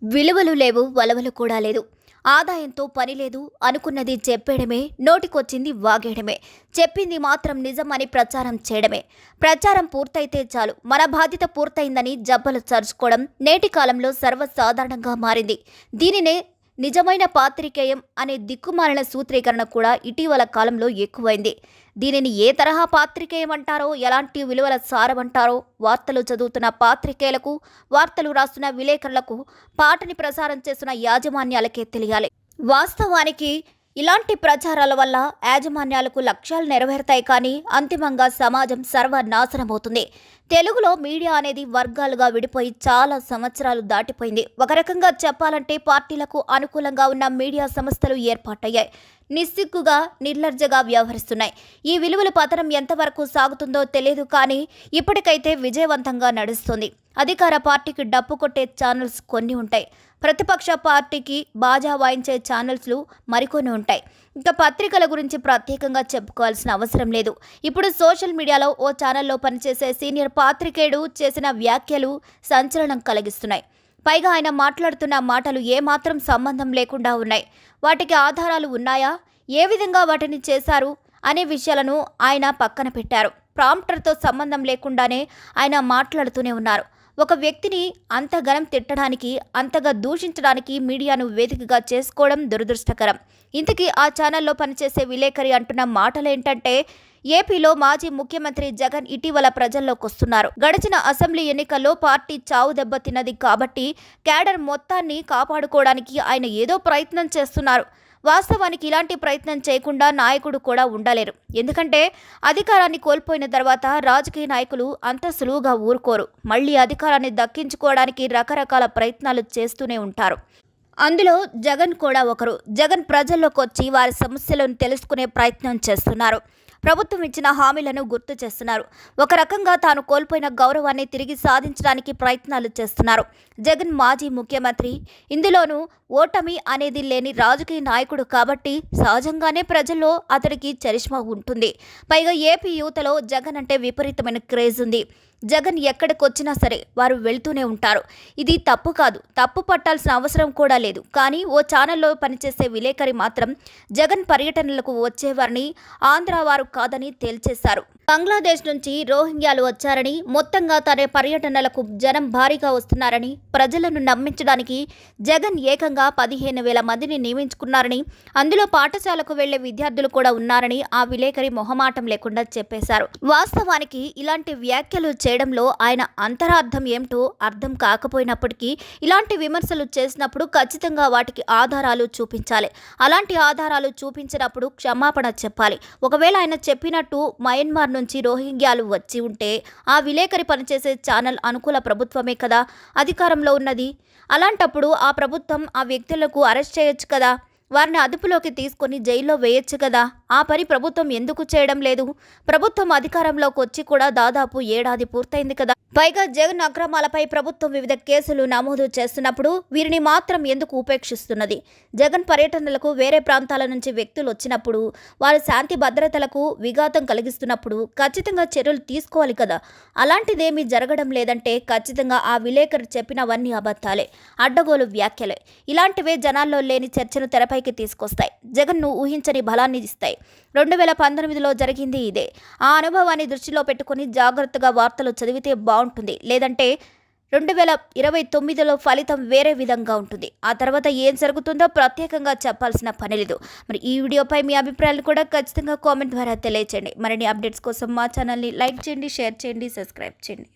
విలువలు లేవు, వలవలు కూడా లేదు. ఆదాయంతో పని లేదు, అనుకున్నది చెప్పేయడమే, నోటికొచ్చింది వాగేయడమే, చెప్పింది మాత్రం నిజం అని ప్రచారం చేయడమే. ప్రచారం పూర్తయితే చాలు, మన బాధ్యత పూర్తయిందని జబ్బలు చరుచుకోవడం నేటి కాలంలో సర్వసాధారణంగా మారింది. దీనినే నిజమైన పాత్రికేయం అనే దిక్కుమాలిన సూత్రీకరణ కూడా ఇటీవల కాలంలో ఎక్కువైంది. దీనిని ఏ తరహా పాత్రికేయం అంటారో, ఎలాంటి విలువల సారమంటారో వార్తలు చదువుతున్న పాత్రికేయులకు, వార్తలు రాస్తున్న విలేకరులకు, పాటని ప్రసారం చేస్తున్న యాజమాన్యాలకే తెలియాలి. వాస్తవానికి ఇలాంటి ప్రచారాల వల్ల యాజమాన్యాలకు లక్ష్యాలు నెరవేరుతాయి, కానీ అంతిమంగా సమాజం సర్వనాశనమవుతుంది. తెలుగులో మీడియా అనేది వర్గాలుగా విడిపోయి చాలా సంవత్సరాలు దాటిపోయింది. ఒక రకంగా చెప్పాలంటే పార్టీలకు అనుకూలంగా ఉన్న మీడియా సంస్థలు ఏర్పాటయ్యాయి. నిస్సిగ్గుగా, నిర్లజ్జగా వ్యవహరిస్తున్నాయి. ఈ విలువల పతనం ఎంతవరకు సాగుతుందో తెలియదు, కానీ ఇప్పటికైతే విజయవంతంగా నడుస్తుంది. అధికార పార్టీకి డప్పు కొట్టే ఛానల్స్ కొన్ని ఉంటాయి, ప్రతిపక్ష పార్టీకి బాజా వాయించే ఛానల్స్లు మరికొన్ని ఉంటాయి. ఇంకా పత్రికల గురించి ప్రత్యేకంగా చెప్పుకోవాల్సిన అవసరం లేదు. ఇప్పుడు సోషల్ మీడియాలో ఓ ఛానల్లో పనిచేసే సీనియర్ పాత్రికేయుడు చేసిన వ్యాఖ్యలు సంచలనం కలిగిస్తున్నాయి. పైగా ఆయన మాట్లాడుతున్న మాటలు ఏమాత్రం సంబంధం లేకుండా ఉన్నాయి. వాటికి ఆధారాలు ఉన్నాయా, ఏ విధంగా వాటిని చేశారు అనే విషయాలను ఆయన పక్కన పెట్టారు. ప్రాంప్టర్తో సంబంధం లేకుండానే ఆయన మాట్లాడుతూనే ఉన్నారు. ఒక వ్యక్తిని అంతగనం తిట్టడానికి, అంతగా దూషించడానికి మీడియాను వేదికగా చేసుకోవడం దురదృష్టకరం. ఇంతకీ ఆ ఛానల్లో పనిచేసే విలేకరి అంటున్న మాటలేంటంటే, ఏపీలో మాజీ ముఖ్యమంత్రి జగన్ ఇటీవల ప్రజల్లోకి వస్తున్నారు. గడిచిన అసెంబ్లీ ఎన్నికల్లో పార్టీ చావు దెబ్బతిన్నది కాబట్టి క్యాడర్ మొత్తాన్ని కాపాడుకోవడానికి ఆయన ఏదో ప్రయత్నం చేస్తున్నారు. వాస్తవానికి ఇలాంటి ప్రయత్నం చేయకుండా నాయకుడు కూడా ఉండలేరు. ఎందుకంటే అధికారాన్ని కోల్పోయిన తర్వాత రాజకీయ నాయకులు అంత సులువుగా ఊరుకోరు. మళ్ళీ అధికారాన్ని దక్కించుకోవడానికి రకరకాల ప్రయత్నాలు చేస్తూనే ఉంటారు. అందులో జగన్ కూడా ఒకరు. జగన్ ప్రజల్లోకి వచ్చి వారి సమస్యలను తెలుసుకునే ప్రయత్నం చేస్తున్నారు. ప్రభుత్వం ఇచ్చిన హామీలను గుర్తు చేస్తున్నారు. ఒక రకంగా తాను కోల్పోయిన గౌరవాన్ని తిరిగి సాధించడానికి ప్రయత్నాలు చేస్తున్నారు. జగన్ మాజీ ముఖ్యమంత్రి, ఇందులోనూ ఓటమి అనేది లేని రాజకీయ నాయకుడు కాబట్టి సహజంగానే ప్రజల్లో అతడికి చరిష్మా ఉంటుంది. పైగా ఏపీ యువతలో జగన్ అంటే విపరీతమైన క్రేజ్ ఉంది. జగన్ ఎక్కడికొచ్చినా సరే వారు వెళ్తూనే ఉంటారు. ఇది తప్పు కాదు, తప్పు పట్టాల్సిన అవసరం కూడా లేదు. కానీ ఓ ఛానల్లో పనిచేసే విలేకరి మాత్రం జగన్ పర్యటనలకు వచ్చేవారిని ఆంధ్ర వారు కాదని తేల్చేశారు. బంగ్లాదేశ్ నుంచి రోహింగ్యాలు వచ్చారని, మొత్తంగా తన పర్యటనలకు జనం భారీగా వస్తున్నారని ప్రజలను నమ్మించడానికి జగన్ ఏకంగా 15,000 మందిని నియమించుకున్నారని, అందులో పాఠశాలకు వెళ్లే విద్యార్థులు కూడా ఉన్నారని ఆ విలేకరి మొహమాటం లేకుండా చెప్పేశారు. వాస్తవానికి ఇలాంటి వ్యాఖ్యలు చేయడంలో ఆయన అంతరార్థం ఏమిటో అర్థం కాకపోయినప్పటికీ ఇలాంటి విమర్శలు చేసినప్పుడు ఖచ్చితంగా వాటికి ఆధారాలు చూపించాలి. అలాంటి ఆధారాలు చూపించినప్పుడు క్షమాపణ చెప్పాలి. ఒకవేళ ఆయన చెప్పినట్టు మయన్మార్ నుంచి రోహింగ్యాలు వచ్చి ఉంటే ఆ విలేకరి పనిచేసే ఛానల్ అనుకూల ప్రభుత్వమే కదా అధికారంలో ఉన్నది. అలాంటప్పుడు ఆ ప్రభుత్వం ఆ వ్యక్తులకు అరెస్ట్ చేయొచ్చు కదా, వారిని అదుపులోకి తీసుకొని జైల్లో వేయొచ్చు కదా. ఆ పని ప్రభుత్వం ఎందుకు చేయడం లేదు? ప్రభుత్వం అధికారంలోకి వచ్చి కూడా దాదాపు ఏడాది పూర్తయింది కదా. పైగా జగన్ అక్రమాలపై ప్రభుత్వం వివిధ కేసులు నమోదు చేస్తున్నప్పుడు వీరిని మాత్రం ఎందుకు ఉపేక్షిస్తున్నది? జగన్ పర్యటనలకు వేరే ప్రాంతాల నుంచి వ్యక్తులు వచ్చినప్పుడు, వారి శాంతి భద్రతలకు విఘాతం కలిగిస్తున్నప్పుడు ఖచ్చితంగా చర్యలు తీసుకోవాలి కదా. అలాంటిదేమీ జరగడం లేదంటే ఖచ్చితంగా ఆ విలేకరు చెప్పినవన్నీ అబద్ధాలే, అడ్డగోలు వ్యాఖ్యలే. ఇలాంటివే జనాల్లో లేని చర్చను తెరపైకి తీసుకొస్తాయి, జగన్ను ఊహించని బలాన్ని ఇస్తాయి. 2019లో జరిగింది ఇదే. ఆ అనుభవాన్ని దృష్టిలో పెట్టుకుని జాగ్రత్తగా వార్తలు చదివితే బాగుంటుంది. లేదంటే 2029లో ఫలితం వేరే విధంగా ఉంటుంది. ఆ తర్వాత ఏం జరుగుతుందో ప్రత్యేకంగా చెప్పాల్సిన పని లేదు. మరి ఈ వీడియోపై మీ అభిప్రాయాలు కూడా ఖచ్చితంగా కామెంట్ ద్వారా తెలియచేయండి. మరిన్ని అప్డేట్స్ కోసం మా ఛానల్ని లైక్ చేయండి, షేర్ చేయండి, సబ్స్క్రైబ్ చేయండి.